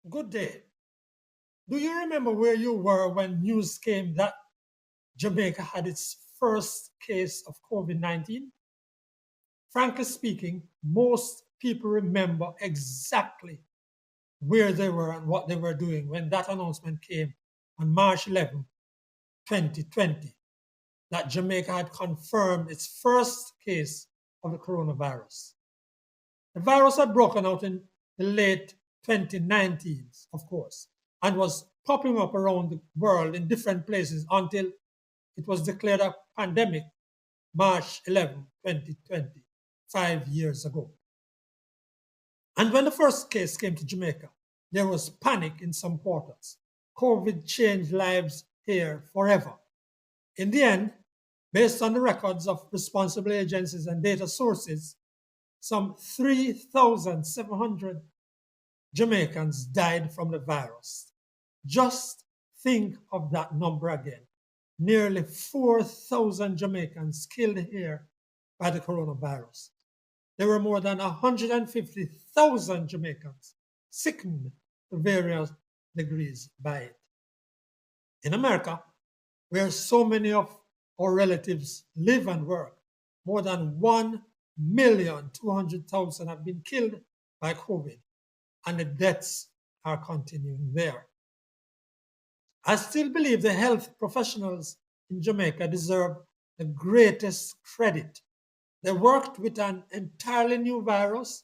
Good day. Do you remember where you were when news came that Jamaica had its first case of COVID-19? Frankly speaking, most people remember exactly where they were and what they were doing when that announcement came on March 11, 2020, that Jamaica had confirmed its first case of the coronavirus. The virus had broken out in the late 2019, of course, and was popping up around the world in different places until it was declared a pandemic March 11, 2020, 5 years ago. And when the first case came to Jamaica, there was panic in some quarters. COVID changed lives here forever. In the end, based on the records of responsible agencies and data sources, some 3,700 Jamaicans died from the virus. Just think of that number again. Nearly 4,000 Jamaicans killed here by the coronavirus. There were more than 150,000 Jamaicans sickened to various degrees by it. In America, where so many of our relatives live and work, more than 1,200,000 have been killed by COVID, and the deaths are continuing there. I still believe the health professionals in Jamaica deserve the greatest credit. They worked with an entirely new virus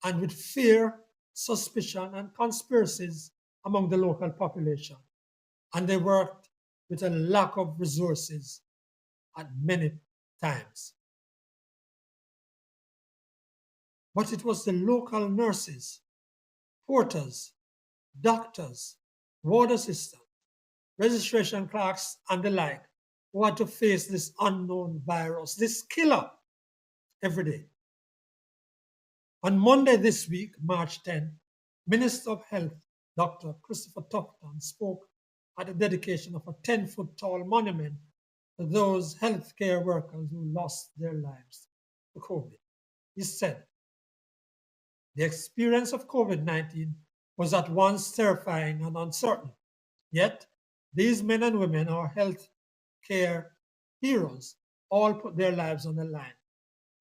and with fear, suspicion, and conspiracies among the local population. And they worked with a lack of resources at many times. But it was the local nurses, porters, doctors, ward assistants, registration clerks, and the like who had to face this unknown virus, this killer, every day. On Monday this week, March 10, Minister of Health, Dr. Christopher Tufton, spoke at the dedication of a 10-foot tall monument to those healthcare workers who lost their lives to COVID. He said, the experience of COVID-19 was at once terrifying and uncertain. Yet, these men and women, our health care heroes, all put their lives on the line,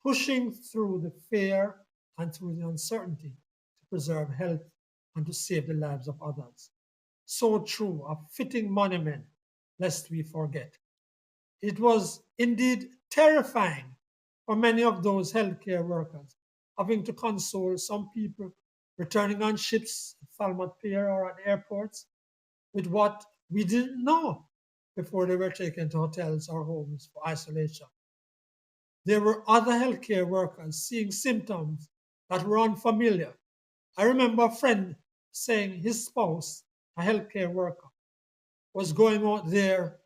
pushing through the fear and through the uncertainty to preserve health and to save the lives of others. So true, a fitting monument, lest we forget. It was indeed terrifying for many of those healthcare workers, having to console some people returning on ships at Falmouth Pier or at airports with what we didn't know before they were taken to hotels or homes for isolation. There were other healthcare workers seeing symptoms that were unfamiliar. I remember a friend saying his spouse, a healthcare worker, was going out there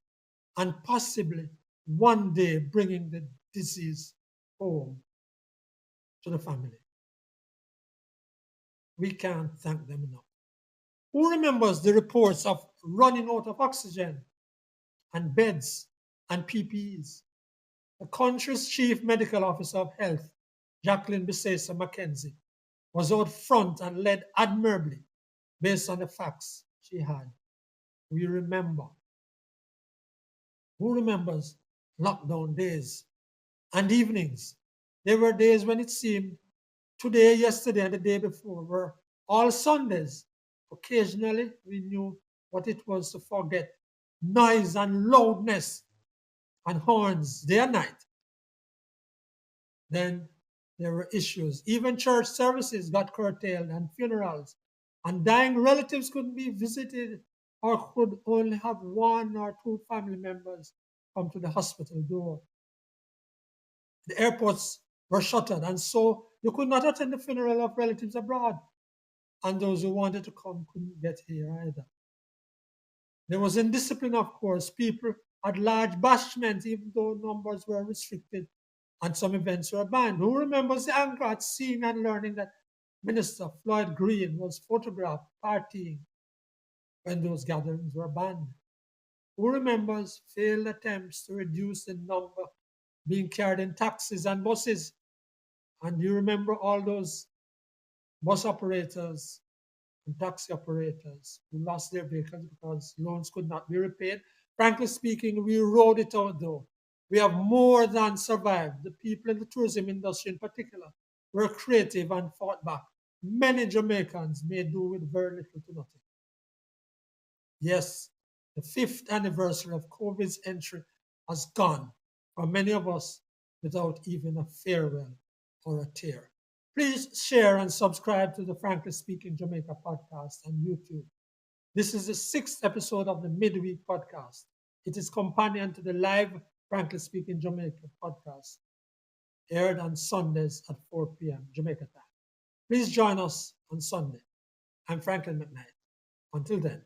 and possibly one day bringing the disease home to the family. We can't thank them enough. Who remembers the reports of running out of oxygen and beds and PPEs? The country's chief medical officer of health, Jacqueline Bisesa Mackenzie, was out front and led admirably based on the facts she had. We remember. Who remembers lockdown days and evenings? There were days when it seemed today, yesterday, and the day before were all Sundays. Occasionally, we knew what it was to forget noise and loudness and horns day and night. Then there were issues. Even church services got curtailed and funerals, and dying relatives couldn't be visited or could only have one or two family members come to the hospital door. The airports were shuttered, and so you could not attend the funeral of relatives abroad, and those who wanted to come couldn't get here either. There was indiscipline, of course. People had large bashments, even though numbers were restricted and some events were banned. Who remembers the anger at seeing and learning that Minister Floyd Green was photographed partying when those gatherings were banned? Who remembers failed attempts to reduce the number being carried in taxis and buses? And you remember all those bus operators and taxi operators who lost their vehicles because loans could not be repaid. Frankly speaking, we rode it out though. We have more than survived. The people in the tourism industry in particular were creative and fought back. Many Jamaicans made do with very little to nothing. Yes, the fifth anniversary of COVID's entry has gone for many of us without even a farewell or a tear. Please share and subscribe to the Frankly Speaking Jamaica podcast on YouTube. This is the sixth episode of the Midweek podcast. It is companion to the live Frankly Speaking Jamaica podcast, aired on Sundays at 4 p.m. Jamaica time. Please join us on Sunday. I'm Franklin McKnight. Until then.